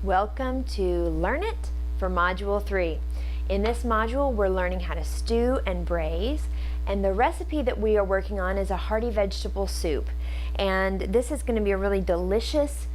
Welcome to Learn It for Module 3. In this module, we're learning how to stew and braise, and the recipe that we are working on is a hearty vegetable soup. And this is going to be a really delicious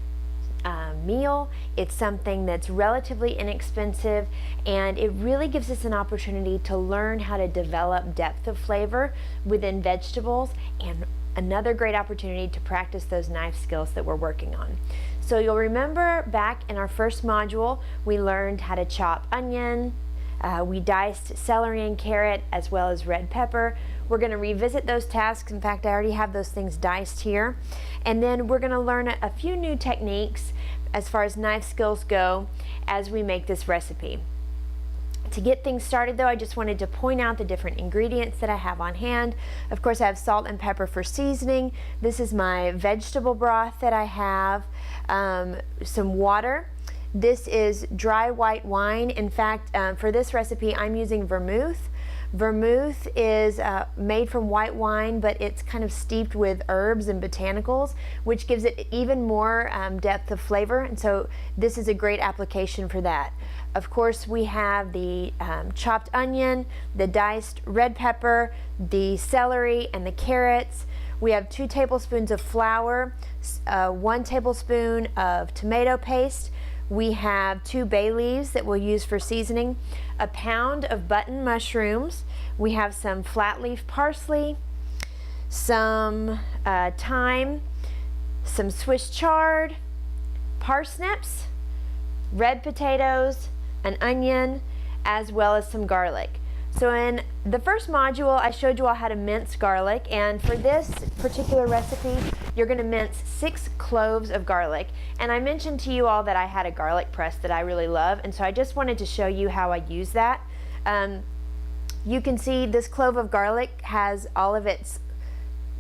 meal. It's something that's relatively inexpensive, and it really gives us an opportunity to learn how to develop depth of flavor within vegetables, and another great opportunity to practice those knife skills that we're working on. So you'll remember back in our first module, we learned how to chop onion, we diced celery and carrot as well as red pepper. We're going to revisit those tasks. In fact, I already have those things diced here. And then we're going to learn a few new techniques as far as knife skills go as we make this recipe. To get things started though, I just wanted to point out the different ingredients that I have on hand. Of course, I have salt and pepper for seasoning. This is my vegetable broth that I have, some water. This is dry white wine. In fact, for this recipe, I'm using vermouth. Vermouth is made from white wine, but it's kind of steeped with herbs and botanicals, which gives it even more depth of flavor, and so this is a great application for that. Of course, we have the chopped onion, the diced red pepper, the celery, and the carrots. We have 2 tablespoons of flour, 1 tablespoon of tomato paste. We have 2 bay leaves that we'll use for seasoning, a pound of button mushrooms. We have some flat leaf parsley, some thyme, some Swiss chard, parsnips, red potatoes, an onion, as well as some garlic. So in the first module, I showed you all how to mince garlic, and for this particular recipe, you're going to mince 6 cloves of garlic. And I mentioned to you all that I had a garlic press that I really love, and so I just wanted to show you how I use that. You can see this clove of garlic has all of its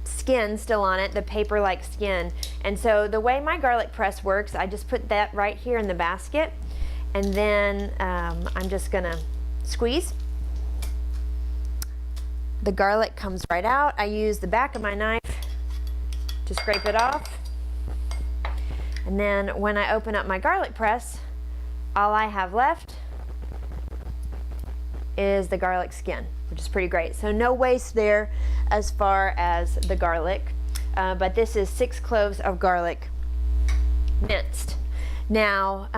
skin still on it, the paper-like skin. And so the way my garlic press works, I just put that right here in the basket, and then I'm just going to squeeze. The garlic comes right out. I use the back of my knife to scrape it off. And then when I open up my garlic press, all I have left is the garlic skin, which is pretty great. So no waste there as far as the garlic. But this is 6 cloves of garlic minced. Now,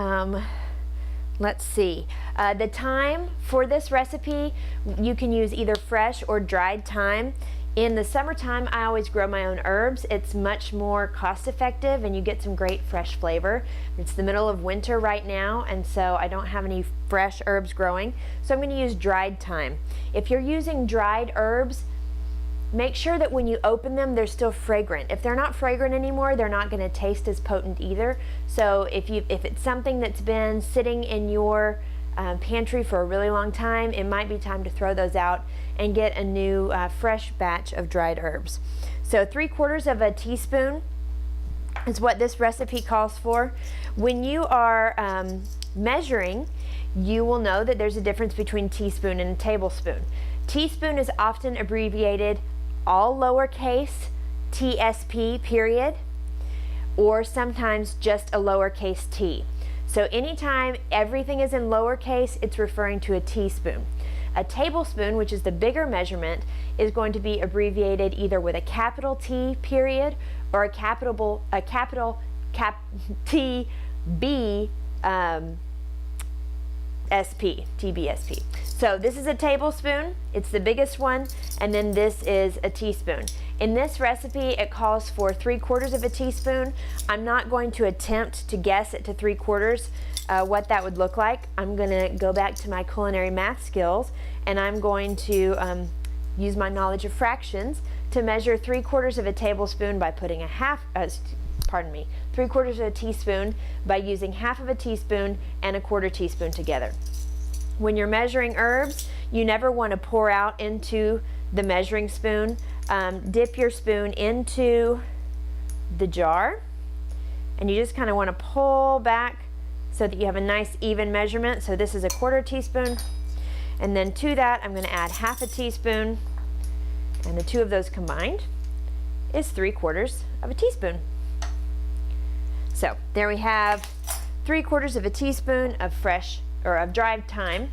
let's see. The thyme for this recipe, you can use either fresh or dried thyme. In the summertime, I always grow my own herbs. It's much more cost effective and you get some great fresh flavor. It's the middle of winter right now, and so I don't have any fresh herbs growing. So I'm going to use dried thyme. If you're using dried herbs, make sure that when you open them, they're still fragrant. If they're not fragrant anymore, they're not going to taste as potent either. So if it's something that's been sitting in your pantry for a really long time, it might be time to throw those out and get a new fresh batch of dried herbs. So 3/4 of a teaspoon is what this recipe calls for. When you are measuring, you will know that there's a difference between teaspoon and a tablespoon. Teaspoon is often abbreviated all lowercase TSP period, or sometimes just a lowercase t. So anytime everything is in lowercase, it's referring to a teaspoon. A tablespoon, which is the bigger measurement, is going to be abbreviated either with a capital T period or a capital T B SP, TBSP. So this is a tablespoon, it's the biggest one, and then this is a teaspoon. In this recipe, it calls for 3/4 of a teaspoon. I'm not going to attempt to guess it to 3/4 what that would look like. I'm going to go back to my culinary math skills, and I'm going to use my knowledge of fractions to measure 3/4 of a tablespoon by putting 3/4 of a teaspoon by using half of a teaspoon and a 1/4 teaspoon together. When you're measuring herbs, you never want to pour out into the measuring spoon. Dip your spoon into the jar, and you just kind of want to pull back so that you have a nice even measurement. So this is a 1/4 teaspoon, and then to that I'm going to add half a teaspoon, and the 2 of those combined is 3/4 of a teaspoon. So there we have 3/4 of a teaspoon of fresh or of dried thyme.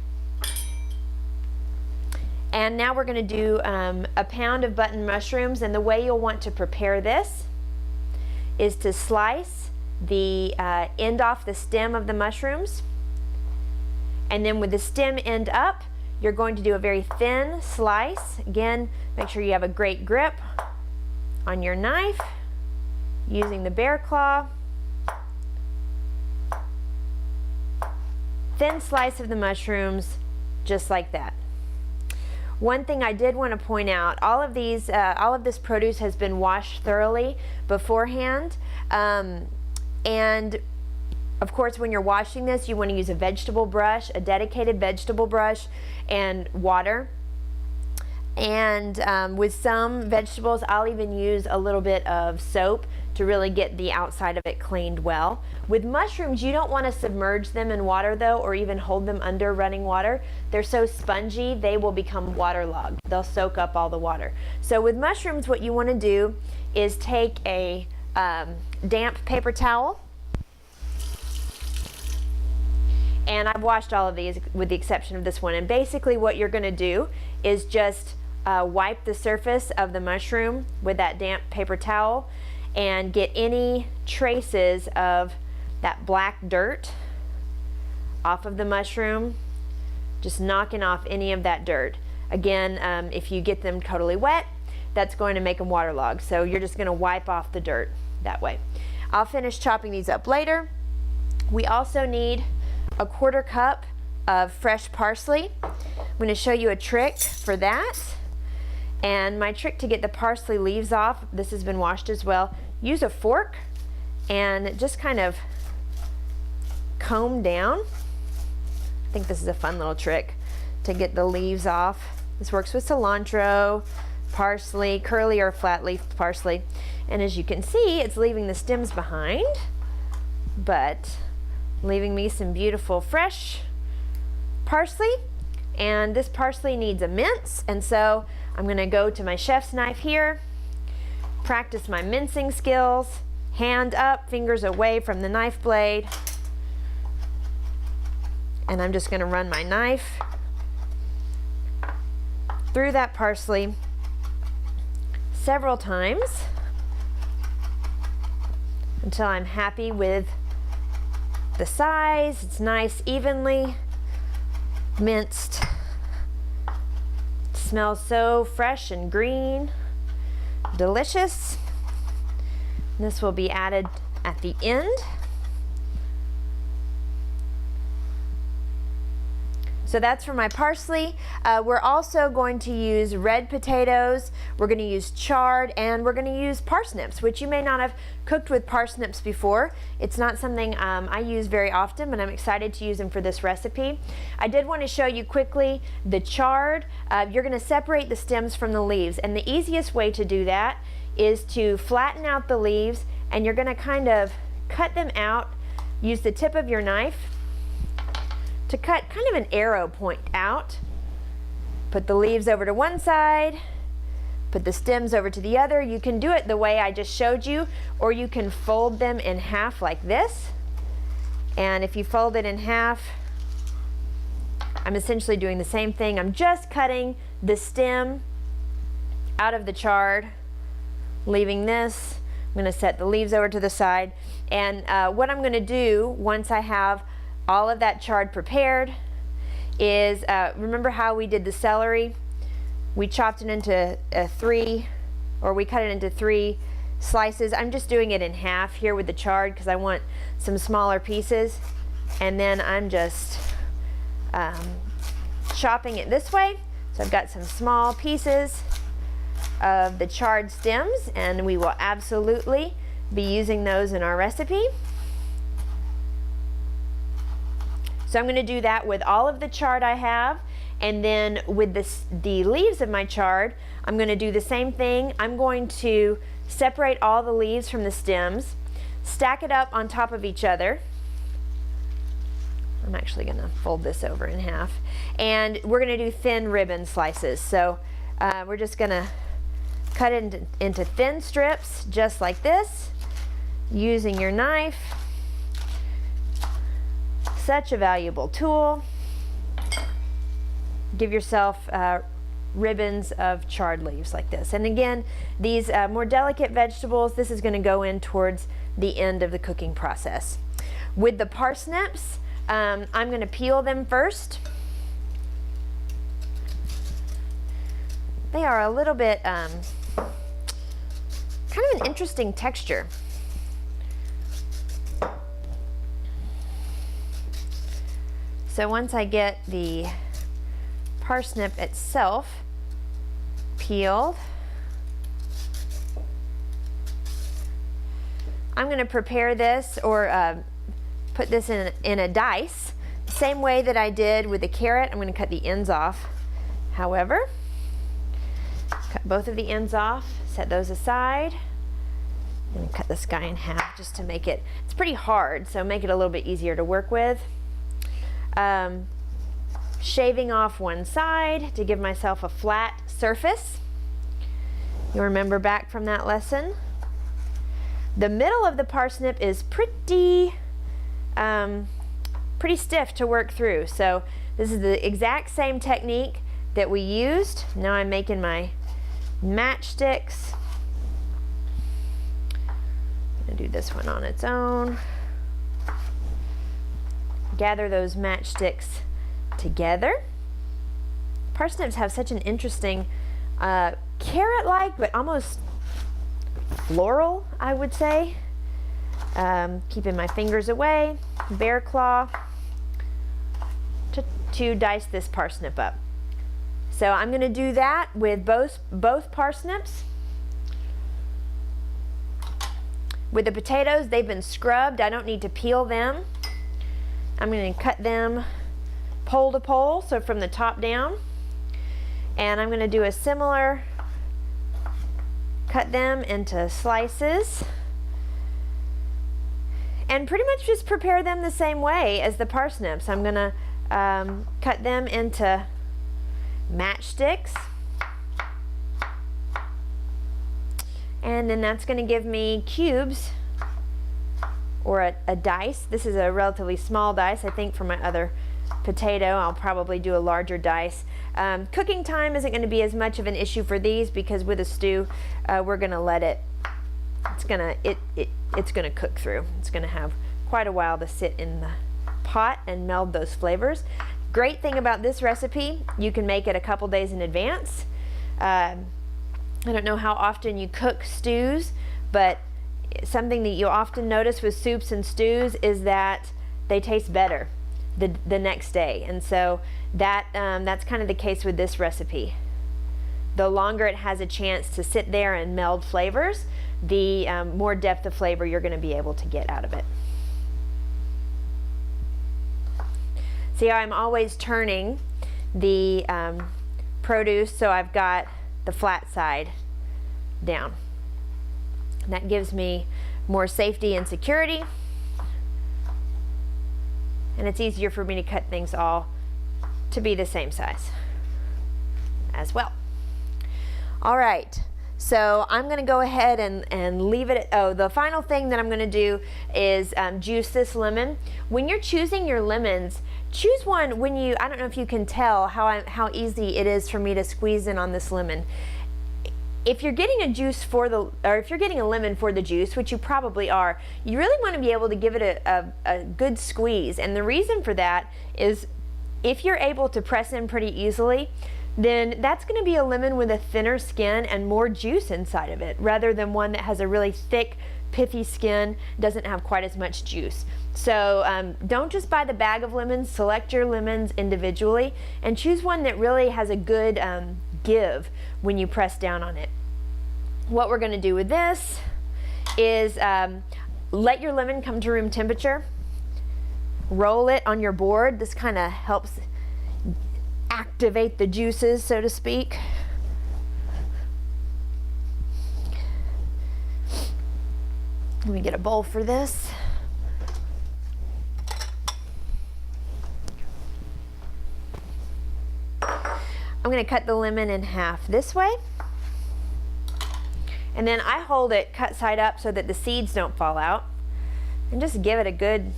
And now we're going to do a pound of button mushrooms, and the way you'll want to prepare this is to slice the end off the stem of the mushrooms, and then with the stem end up, you're going to do a very thin slice. Again, make sure you have a great grip on your knife using the bear claw. Thin slice of the mushrooms, just like that. One thing I did want to point out, all of this produce has been washed thoroughly beforehand, and of course when you're washing this you want to use a vegetable brush, a dedicated vegetable brush, and water. And with some vegetables I'll even use a little bit of soap to really get the outside of it cleaned well. With mushrooms, you don't want to submerge them in water though, or even hold them under running water. They're so spongy, they will become waterlogged. They'll soak up all the water. So with mushrooms, what you want to do is take a damp paper towel, and I've washed all of these with the exception of this one, and basically what you're going to do is just wipe the surface of the mushroom with that damp paper towel and get any traces of that black dirt off of the mushroom, just knocking off any of that dirt. Again, if you get them totally wet, that's going to make them waterlogged, so you're just going to wipe off the dirt that way. I'll finish chopping these up later. We also need a 1/4 cup of fresh parsley. I'm going to show you a trick for that. And my trick to get the parsley leaves off, this has been washed as well, use a fork and just kind of comb down. I think this is a fun little trick to get the leaves off. This works with cilantro, parsley, curly or flat leaf parsley. And as you can see, it's leaving the stems behind, but leaving me some beautiful fresh parsley. And this parsley needs a mince, and so I'm going to go to my chef's knife here, practice my mincing skills, hand up, fingers away from the knife blade, and I'm just going to run my knife through that parsley several times until I'm happy with the size. It's nice, evenly minced. Smells so fresh and green, delicious. This will be added at the end. So that's for my parsley. We're also going to use red potatoes, we're going to use chard, and we're going to use parsnips, which you may not have cooked with parsnips before. It's not something I use very often, but I'm excited to use them for this recipe. I did want to show you quickly the chard. You're going to separate the stems from the leaves, and the easiest way to do that is to flatten out the leaves, and you're going to kind of cut them out. Use the tip of your knife to cut kind of an arrow point out. Put the leaves over to one side, put the stems over to the other. You can do it the way I just showed you, or you can fold them in half like this. And if you fold it in half, I'm essentially doing the same thing. I'm just cutting the stem out of the chard, leaving this. I'm going to set the leaves over to the side. And what I'm going to do once I have all of that chard prepared is, remember how we did the celery? We chopped it into we cut it into 3 slices. I'm just doing it in half here with the chard because I want some smaller pieces. And then I'm just chopping it this way. So I've got some small pieces of the chard stems, and we will absolutely be using those in our recipe. So I'm going to do that with all of the chard I have, and then with the leaves of my chard, I'm going to do the same thing. I'm going to separate all the leaves from the stems, stack it up on top of each other. I'm actually going to fold this over in half, and we're going to do thin ribbon slices. So we're just going to cut it into thin strips, just like this, using your knife. such a valuable tool. Give yourself ribbons of charred leaves like this. And again, these more delicate vegetables, this is going to go in towards the end of the cooking process. With the parsnips, I'm going to peel them first. They are a little bit kind of an interesting texture. So once I get the parsnip itself peeled, I'm going to prepare this or put this in a dice, same way that I did with the carrot. I'm going to cut the ends off. However, cut both of the ends off, set those aside. I'm going to cut this guy in half just to make it, it's pretty hard, so make it a little bit easier to work with. Shaving off one side to give myself a flat surface. You remember back from that lesson. The middle of the parsnip is pretty stiff to work through. So this is the exact same technique that we used. Now I'm making my matchsticks. I'm gonna do this one on its own. Gather those matchsticks together. Parsnips have such an interesting carrot-like, but almost floral, I would say. Keeping my fingers away, bear claw to dice this parsnip up. So I'm going to do that with both parsnips. With the potatoes, they've been scrubbed. I don't need to peel them. I'm going to cut them pole to pole, so from the top down. And I'm going to do a similar, cut them into slices. And pretty much just prepare them the same way as the parsnips. I'm going to cut them into matchsticks. And then that's going to give me cubes or a dice. This is a relatively small dice. I think for my other potato I'll probably do a larger dice. Cooking time isn't going to be as much of an issue for these because with a stew we're going to let it, it's going to cook through. It's going to have quite a while to sit in the pot and meld those flavors. Great thing about this recipe, you can make it a couple days in advance. I don't know how often you cook stews, but something that you often notice with soups and stews is that they taste better the next day, and so that's kind of the case with this recipe. The longer it has a chance to sit there and meld flavors, the more depth of flavor you're going to be able to get out of it. See how I'm always turning the produce so I've got the flat side down. That gives me more safety and security, and it's easier for me to cut things all to be the same size as well. All right, so I'm going to go ahead and leave it at, the final thing that I'm going to do is juice this lemon. When you're choosing your lemons, choose one when you, I don't know if you can tell how easy it is for me to squeeze in on this lemon. If you're getting a juice or if you're getting a lemon for the juice, which you probably are, you really want to be able to give it a good squeeze. And the reason for that is if you're able to press in pretty easily, then that's going to be a lemon with a thinner skin and more juice inside of it, rather than one that has a really thick, pithy skin, doesn't have quite as much juice. So don't just buy the bag of lemons, select your lemons individually and choose one that really has a good give when you press down on it. What we're going to do with this is let your lemon come to room temperature, roll it on your board. This kind of helps activate the juices, so to speak. Let me get a bowl for this. I'm going to cut the lemon in half this way, and then I hold it cut side up so that the seeds don't fall out, and just give it a good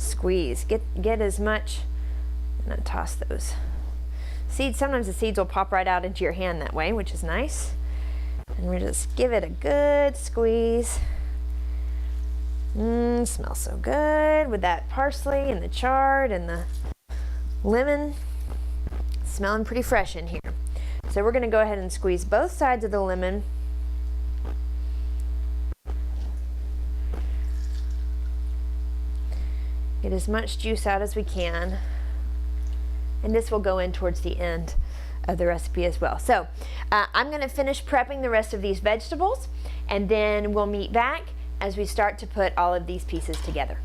squeeze. Get as much. I'm gonna toss those seeds. Sometimes the seeds will pop right out into your hand that way, which is nice. And we'll just give it a good squeeze. Smells so good with that parsley and the chard and the lemon. Smelling pretty fresh in here. So we're going to go ahead and squeeze both sides of the lemon. Get as much juice out as we can. And this will go in towards the end of the recipe as well. So I'm going to finish prepping the rest of these vegetables, and then we'll meet back as we start to put all of these pieces together.